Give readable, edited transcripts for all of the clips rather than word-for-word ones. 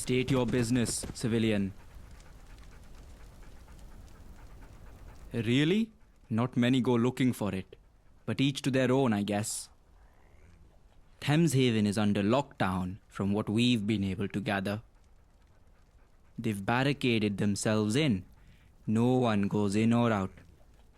State your business, civilian. Really? Not many go looking for it, but each to their own, I guess. Thameshaven is under lockdown, from what we've been able to gather. They've barricaded themselves in. No one goes in or out.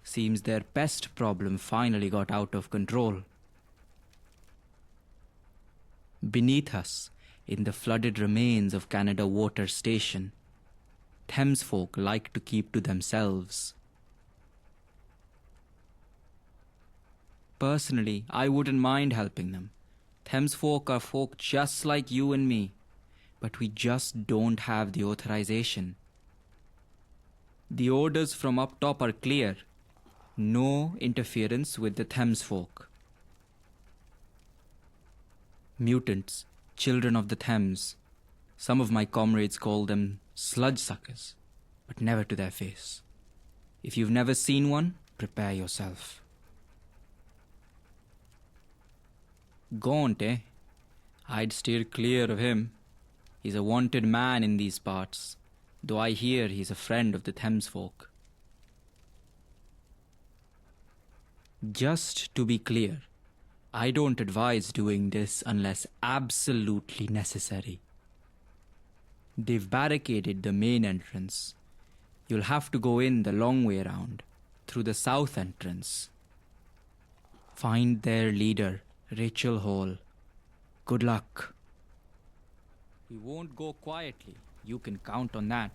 Seems their pest problem finally got out of control. Beneath us, in the flooded remains of Canada Water Station, Thames folk like to keep to themselves. Personally, I wouldn't mind helping them. Thames folk are folk just like you and me, but we just don't have the authorization. The orders from up top are clear. No interference with the Thames folk. Mutants, children of the Thames. Some of my comrades call them sludge suckers, but never to their face. If you've never seen one, prepare yourself. Gaunt, eh? I'd steer clear of him. He's a wanted man in these parts, though I hear he's a friend of the Thames folk. Just to be clear, I don't advise doing this unless absolutely necessary. They've barricaded the main entrance. You'll have to go in the long way round, through the south entrance. Find their leader, Rachel Hall. Good luck. We won't go quietly. You can count on that.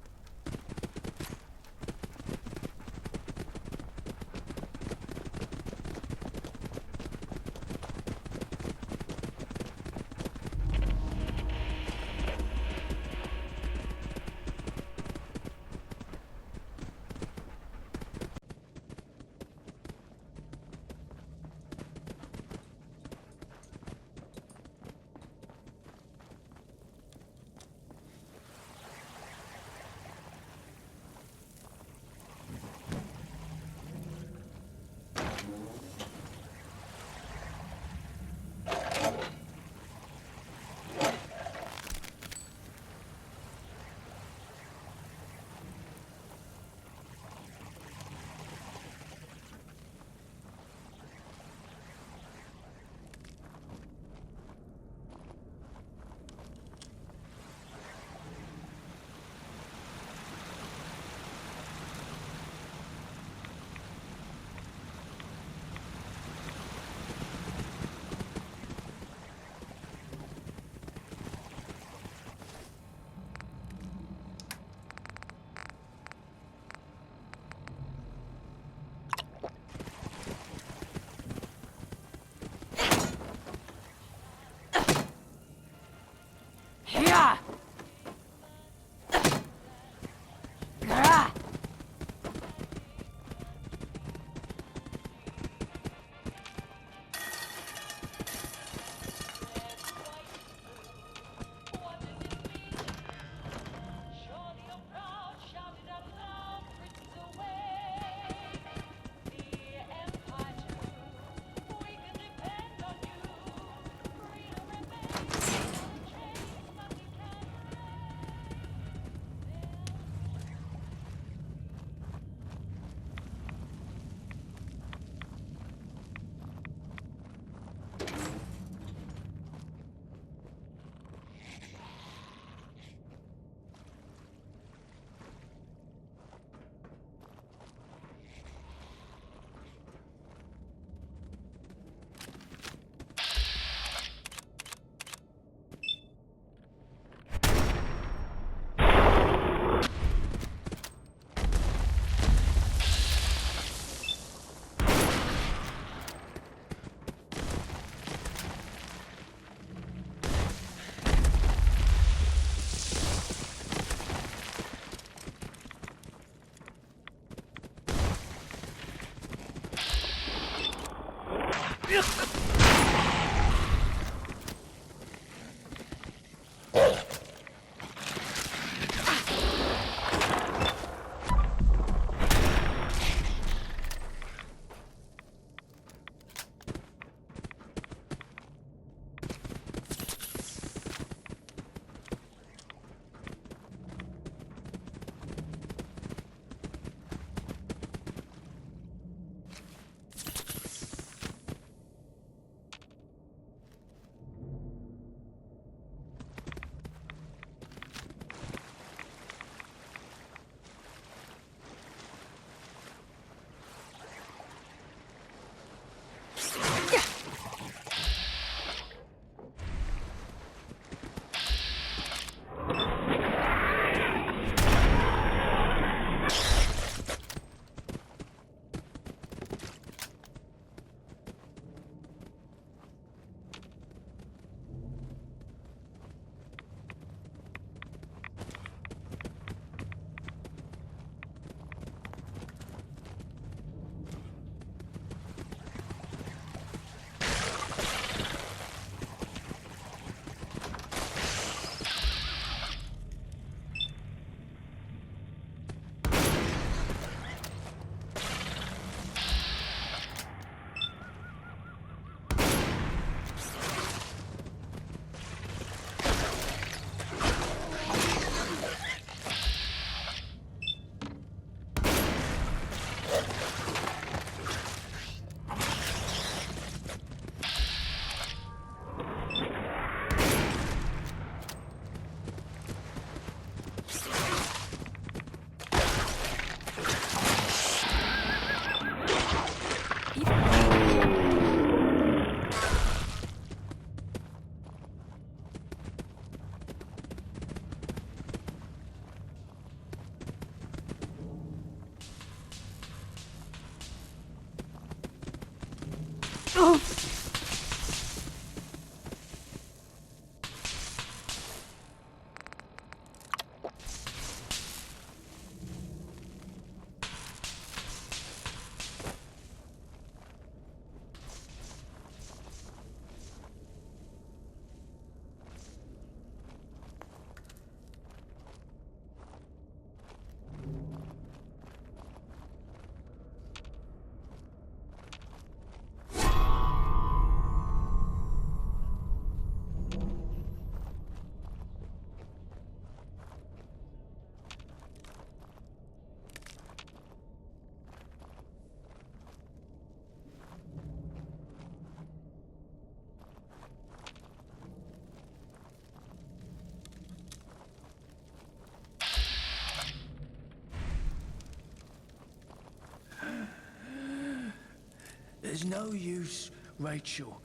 There's no use, Rachel.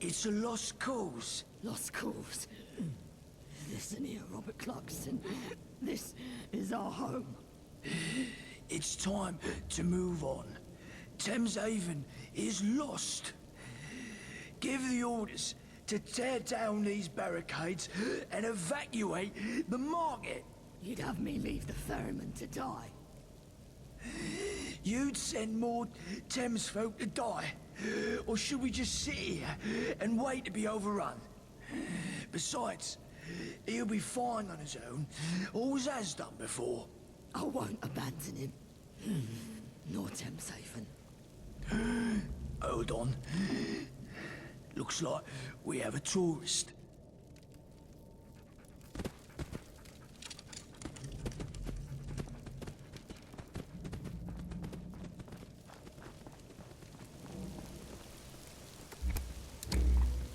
It's a lost cause. Lost cause. Listen here, Robert Clarkson. This is our home. It's time to move on. Thames Haven is lost. Give the orders to tear down these barricades and evacuate the market. You'd have me leave the Fairman to die. You'd send more Thames folk to die. Or should we just sit here and wait to be overrun? Besides, he'll be fine on his own. Always has done before. I won't abandon him. Nor Thames Haven. Hold on. Looks like we have a tourist.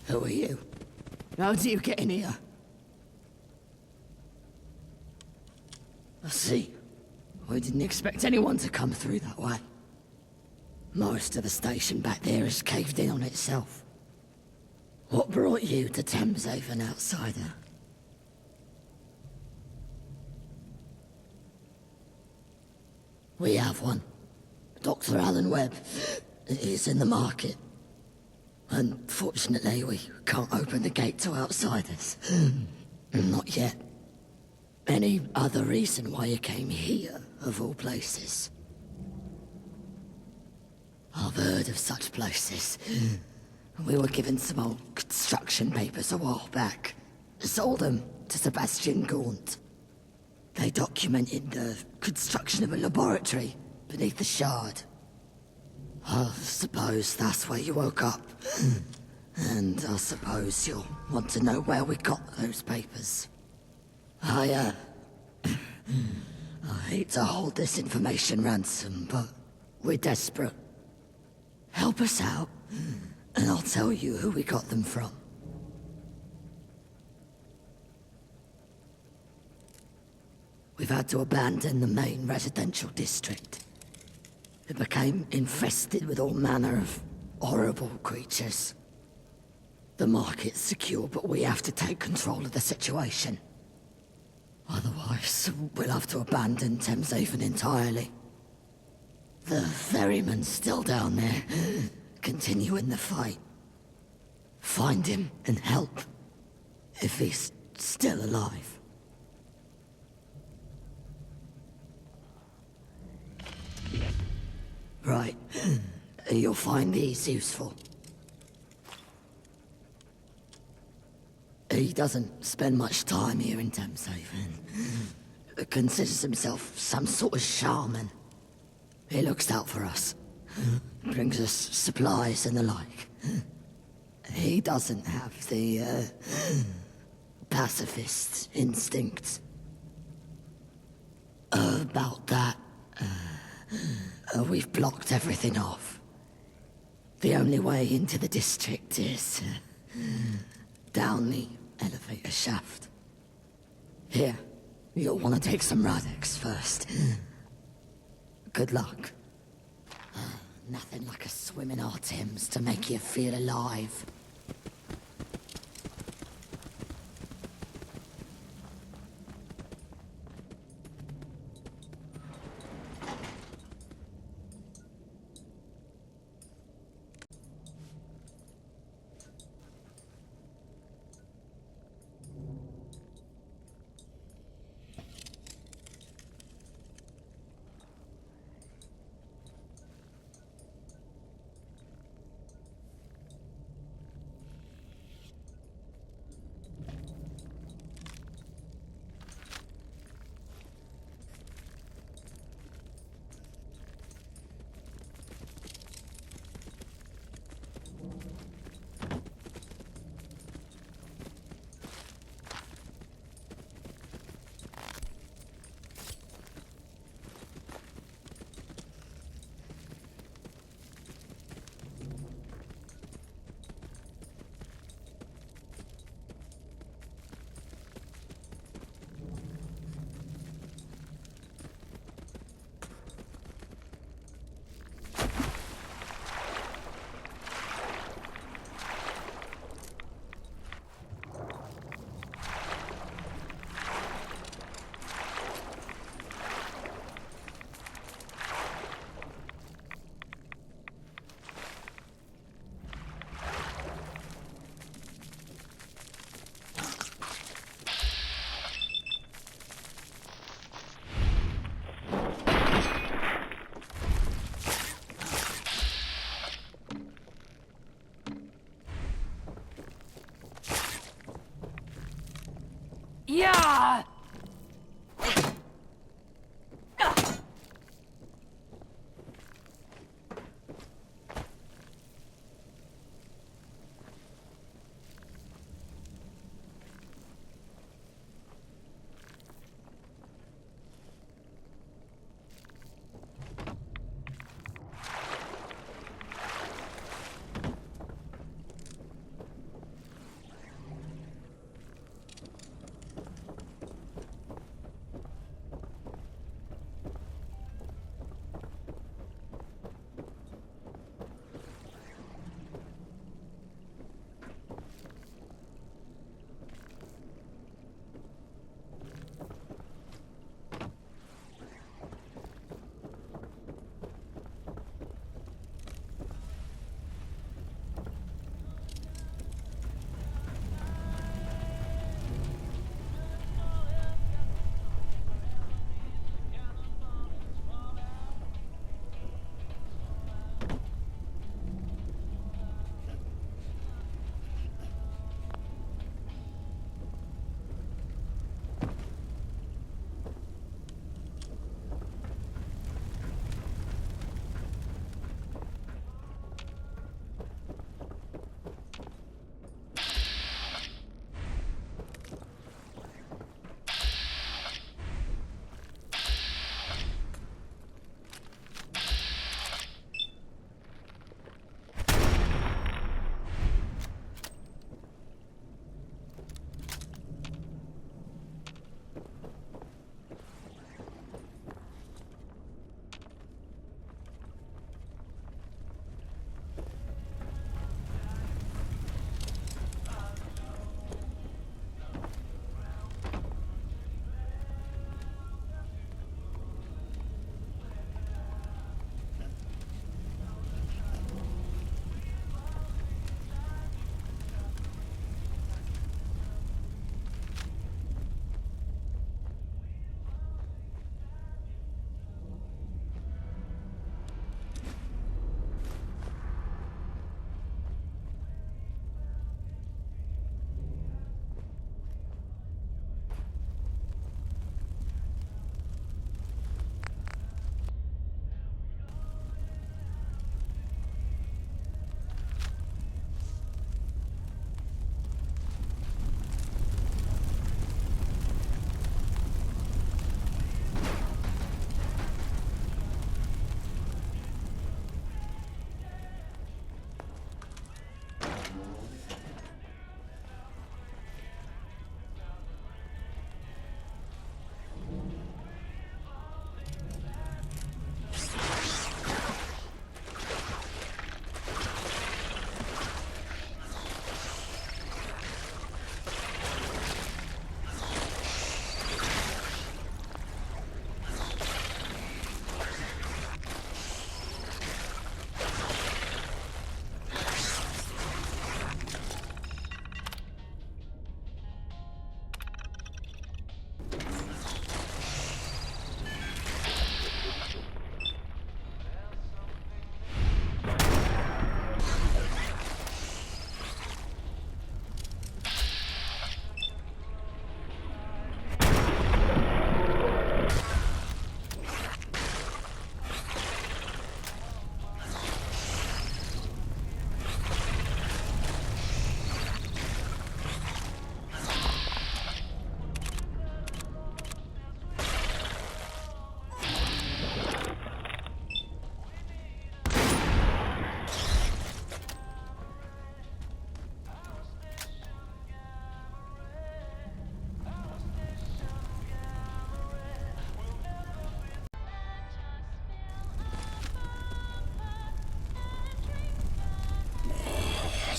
Who are you? How do you get in here? I see. We didn't expect anyone to come through that way. Most of the station back there is caved in on itself. What brought you to Thames Haven, outsider? We have one. Dr. Alan Webb. He's in the market. Unfortunately, we can't open the gate to outsiders. Not yet. Any other reason why you came here, of all places? I've heard of such places. We were given some old construction papers a while back. Sold them to Sebastian Gaunt. They documented the construction of a laboratory beneath the Shard. I suppose that's where you woke up. And I suppose you'll want to know where we got those papers. I hate to hold this information ransom, but we're desperate. Help us out, and I'll tell you who we got them from. We've had to abandon the main residential district. It became infested with all manner of horrible creatures. The market's secure, but we have to take control of the situation. Otherwise, we'll have to abandon Thames Haven entirely. The ferryman's still down there, continuing the fight. Find him and help, if he's still alive. Right. You'll find these useful. He doesn't spend much time here in Thames Haven. Considers himself some sort of shaman. He looks out for us. Brings us supplies and the like. He doesn't have the, pacifist instinct. About that, we've blocked everything off. The only way into the district is down the elevator shaft. Here, you'll want to take some Radex first. Good luck. Nothing like a swim in our Thames to make you feel alive. Yeah!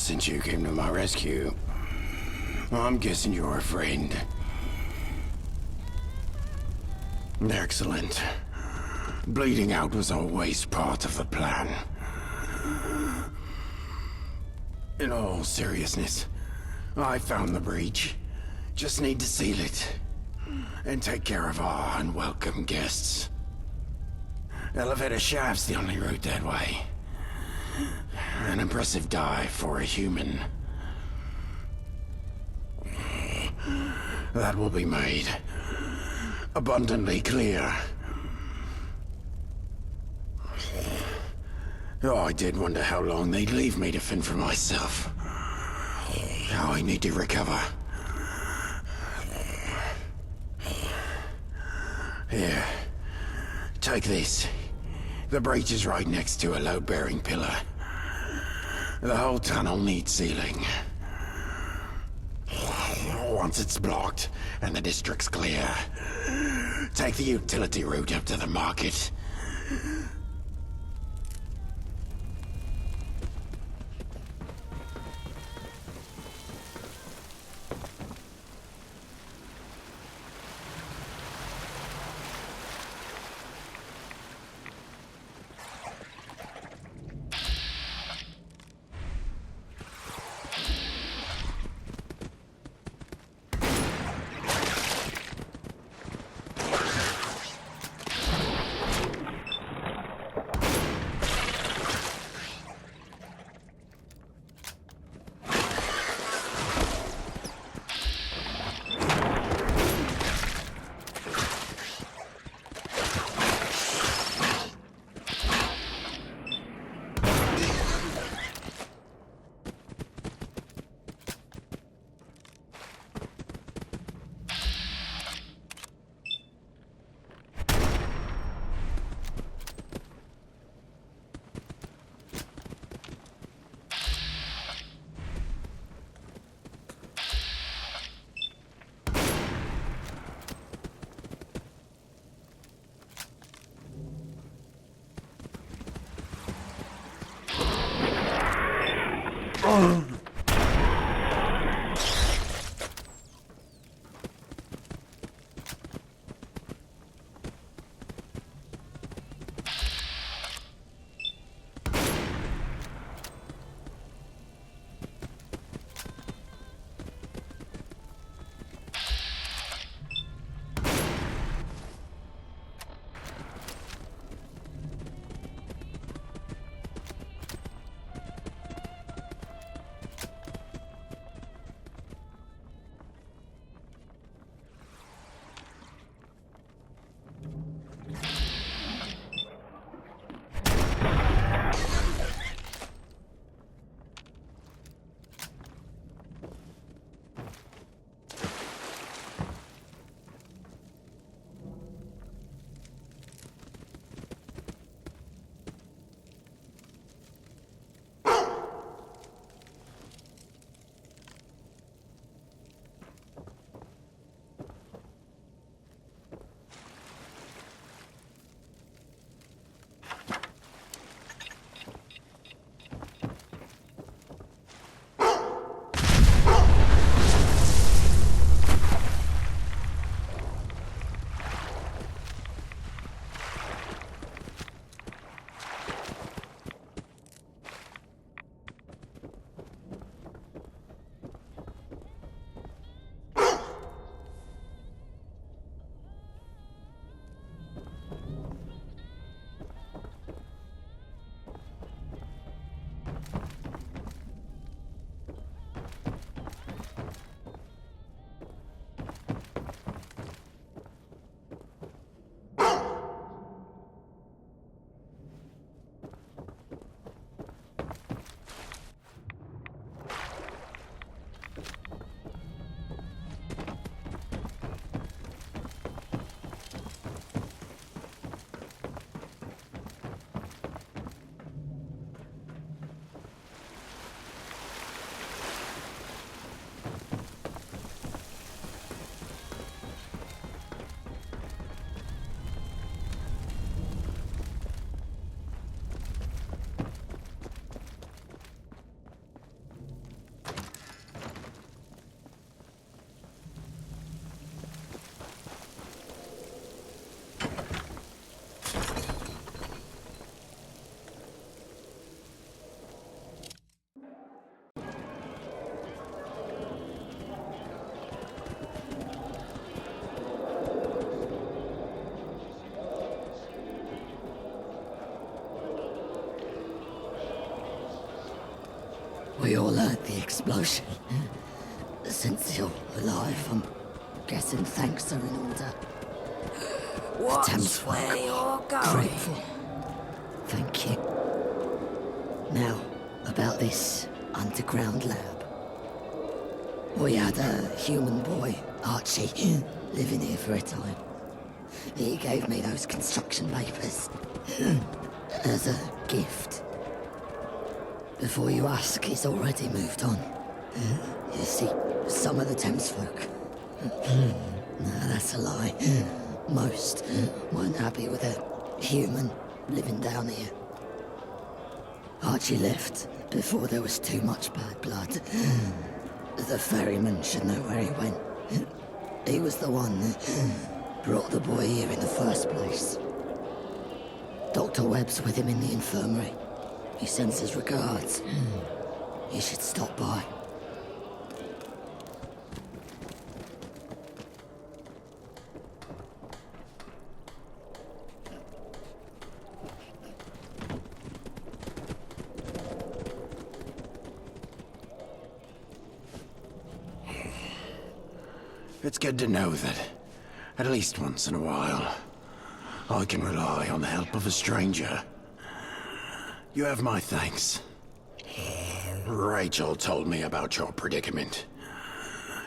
Since you came to my rescue, I'm guessing you're a friend. Excellent. Bleeding out was always part of the plan. In all seriousness, I found the breach. Just need to seal it. And take care of our unwelcome guests. Elevator shaft's the only route that way. An impressive dive for a human. That will be made abundantly clear. Oh, I did wonder how long they'd leave me to fend for myself. Now I need to recover. Here, take this. The breach is right next to a load-bearing pillar. The whole tunnel needs sealing. Once it's blocked and the district's clear, take the utility route up to the market. We all heard the explosion. Since you're alive, Guessing thanks are in order. Watch Thames where folk. you're going. Grateful. Thank you. Now, about this underground lab. We had a human boy, Archie, living here for a time. He gave me those construction papers as a gift. Before you ask, he's already moved on. You see, some of the Thames folk. No, that's a lie. Most weren't happy with a human living down here. Archie left before there was too much bad blood. The ferryman should know where he went. He was the one that brought the boy here in the first place. Dr. Webb's with him in the infirmary. He sends his regards. You should stop by. It's good to know that, at least once in a while, I can rely on the help of a stranger. You have my thanks. Rachel told me about your predicament.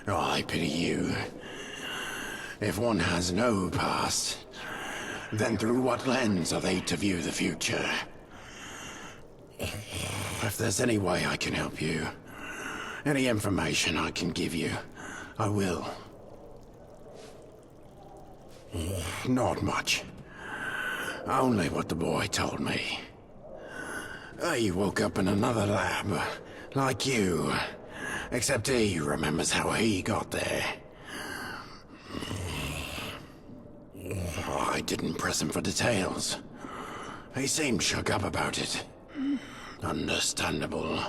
I pity you. If one has no past, then through what lens are they to view the future? If there's any way I can help you, any information I can give you, I will. Not much. Only what the boy told me. He woke up in another lab, like you. Except he remembers how he got there. I didn't press him for details. He seemed shook up about it. Understandable.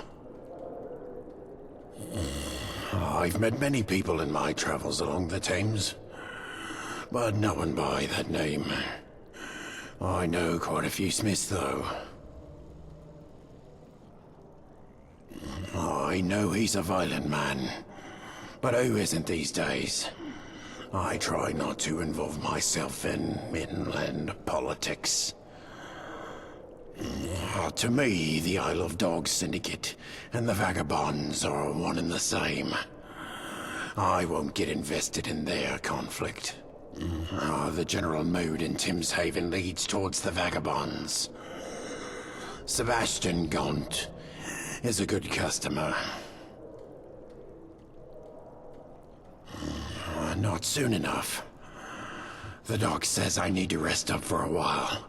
I've met many people in my travels along the Thames, but no one by that name. I know quite a few Smiths, though. I know he's a violent man, but who isn't these days? I try not to involve myself in inland politics. To me, the Isle of Dogs Syndicate and the Vagabonds are one and the same. I won't get invested in their conflict. The general mood in Tim's Haven leads towards the Vagabonds. Sebastian Gaunt is a good customer. Not soon enough. The doc says I need to rest up for a while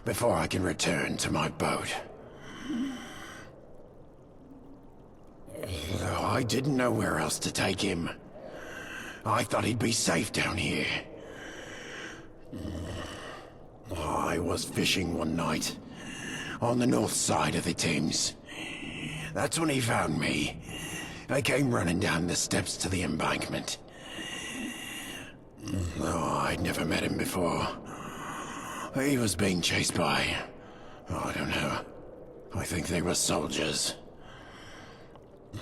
before I can return to my boat. I didn't know where else to take him. I thought he'd be safe down here. I was fishing one night on the north side of the Thames. That's when he found me. I came running down the steps to the embankment. I'd never met him before. He was being chased by... I don't know. I think they were soldiers.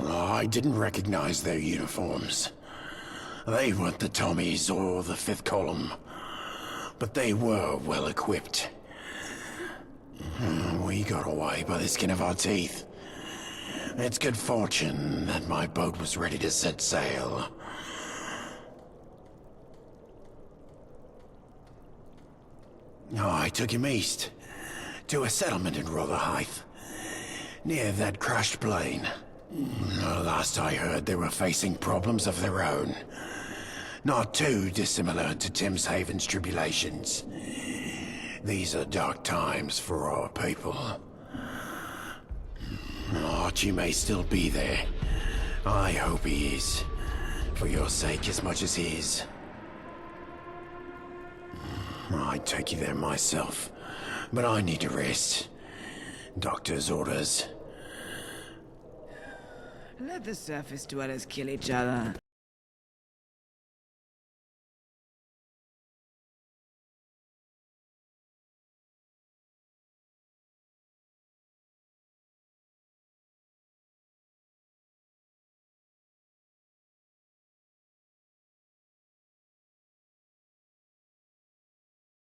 I didn't recognize their uniforms. They weren't the Tommies or the Fifth Column, but they were well equipped. We got away by the skin of our teeth. It's good fortune that my boat was ready to set sail. I took him east, to a settlement in Rotherhithe, near that crashed plane. Last I heard, they were facing problems of their own. Not too dissimilar to Tim's Haven's tribulations. These are dark times for our people. Archie may still be there. I hope he is. For your sake as much as his. I'd take you there myself, but I need to rest. Doctor's orders. Let the surface dwellers kill each other.